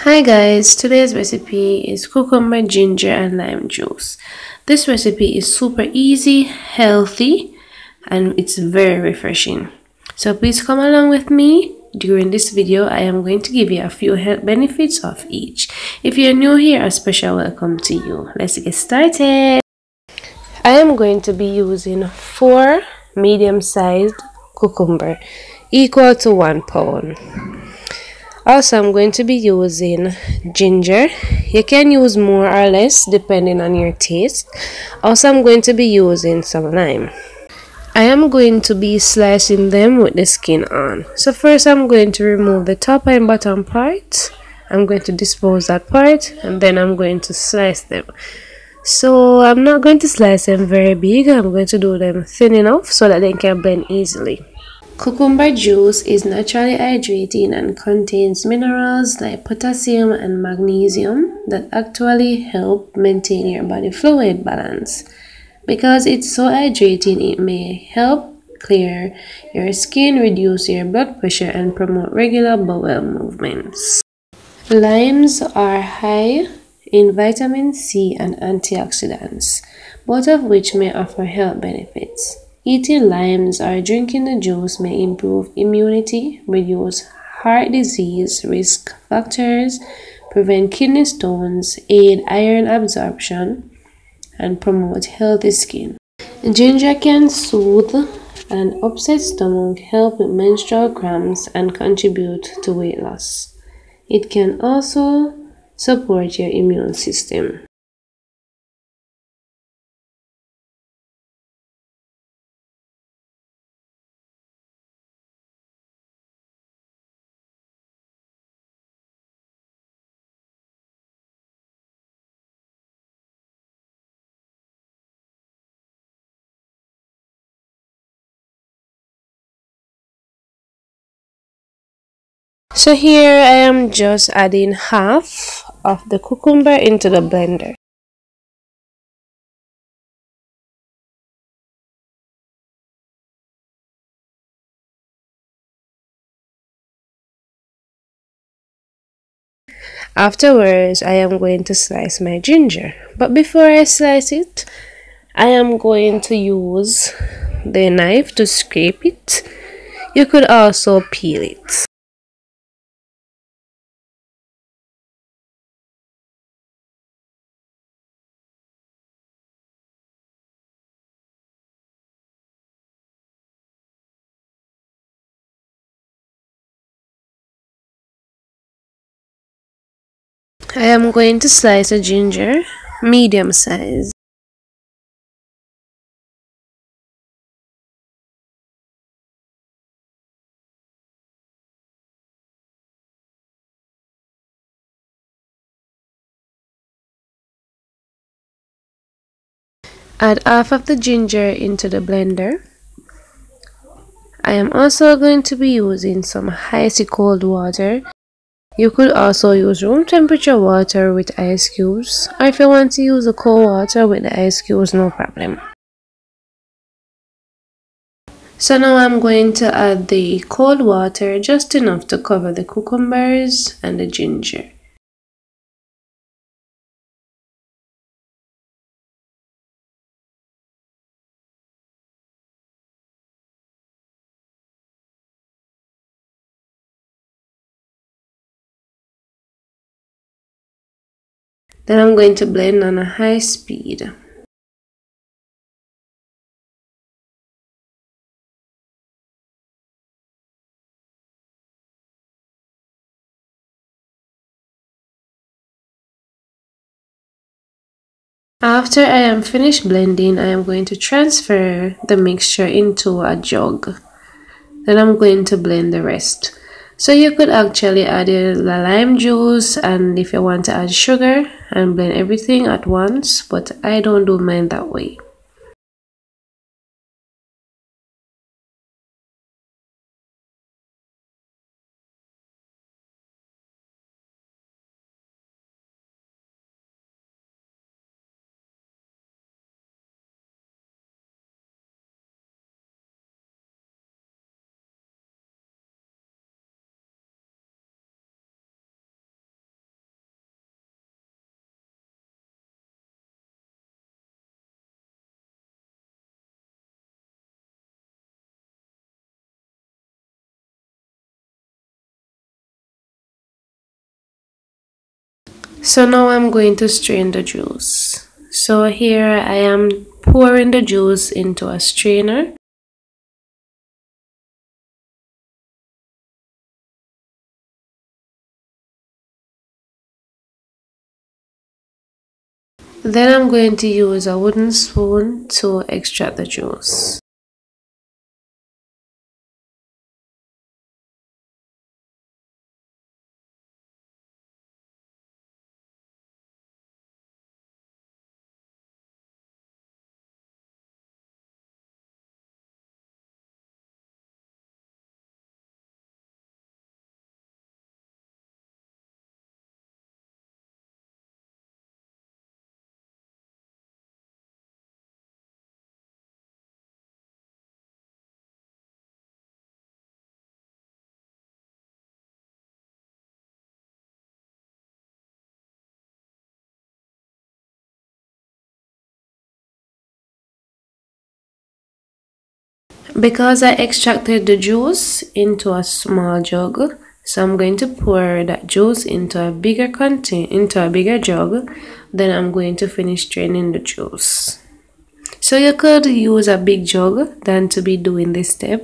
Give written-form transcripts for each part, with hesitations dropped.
Hi guys, today's recipe is cucumber, ginger and lime juice. This recipe is super easy, healthy and it's very refreshing. So please come along with me. During this video, I am going to give you a few health benefits of each. If you're new here, a special welcome to you. Let's get started. I am going to be using 4 medium-sized cucumber equal to 1 pound. Also, I'm going to be using ginger. You can use more or less depending on your taste. Also, I'm going to be using some lime. I am going to be slicing them with the skin on. So first I'm going to remove the top and bottom part. I'm going to dispose that part and then I'm going to slice them. So I'm not going to slice them very big. I'm going to do them thin enough so that they can blend easily. Cucumber juice is naturally hydrating and contains minerals like potassium and magnesium that actually help maintain your body fluid balance. Because it's so hydrating, it may help clear your skin, reduce your blood pressure, and promote regular bowel movements. Limes are high in vitamin C and antioxidants, both of which may offer health benefits. Eating limes or drinking the juice may improve immunity, reduce heart disease risk factors, prevent kidney stones, aid iron absorption, and promote healthy skin. Ginger can soothe an upset stomach, help with menstrual cramps, and contribute to weight loss. It can also support your immune system. So here I am just adding half of the cucumber into the blender. Afterwards, I am going to slice my ginger. But before I slice it, I am going to use the knife to scrape it. You could also peel it. I am going to slice a ginger, medium size. Add half of the ginger into the blender. I am also going to be using some icy cold water. You could also use room temperature water with ice cubes, or if you want to use the cold water with the ice cubes, no problem. So now I'm going to add the cold water, just enough to cover the cucumbers and the ginger. Then I'm going to blend on a high speed. After I am finished blending, I am going to transfer the mixture into a jug. Then I'm going to blend the rest. So you could actually add the lime juice and if you want to add sugar and blend everything at once, but I don't do mine that way. So now I'm going to strain the juice. So here I am pouring the juice into a strainer. Then I'm going to use a wooden spoon to extract the juice. Because I extracted the juice into a small jug, so I'm going to pour that juice into a bigger jug. Then I'm going to finish draining the juice. So you could use a big jug than to be doing this step.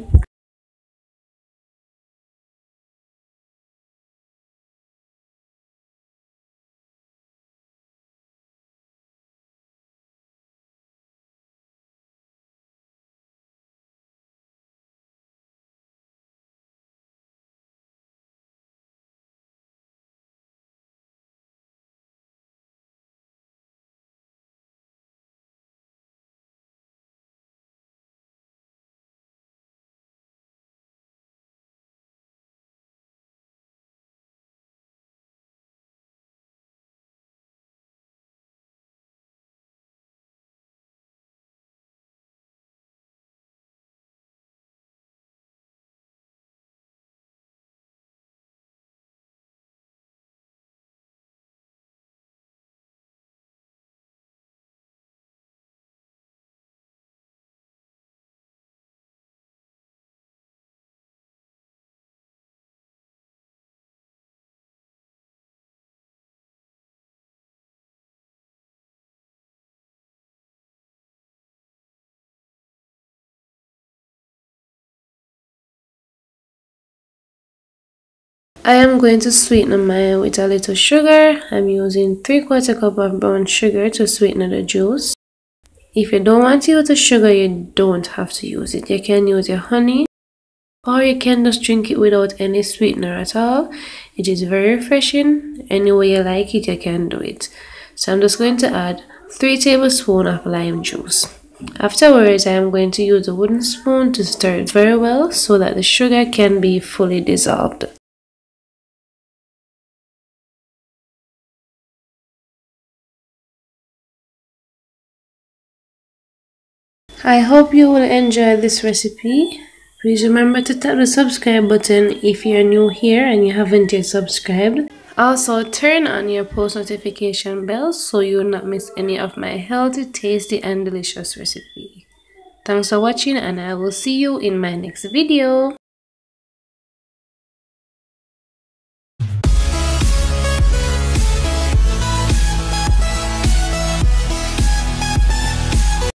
I am going to sweeten mine with a little sugar. I'm using 3/4 cup of brown sugar to sweeten the juice. If you don't want to use the sugar, you don't have to use it. You can use your honey, or you can just drink it without any sweetener at all. It is very refreshing. Any way you like it, you can do it. So I'm just going to add 3 tablespoons of lime juice. Afterwards, I am going to use a wooden spoon to stir it very well so that the sugar can be fully dissolved. I hope you will enjoy this recipe. Please remember to tap the subscribe button if you're new here and you haven't yet subscribed. Also, turn on your post notification bell so you will not miss any of my healthy, tasty and delicious recipe. Thanks for watching, and I will see you in my next video.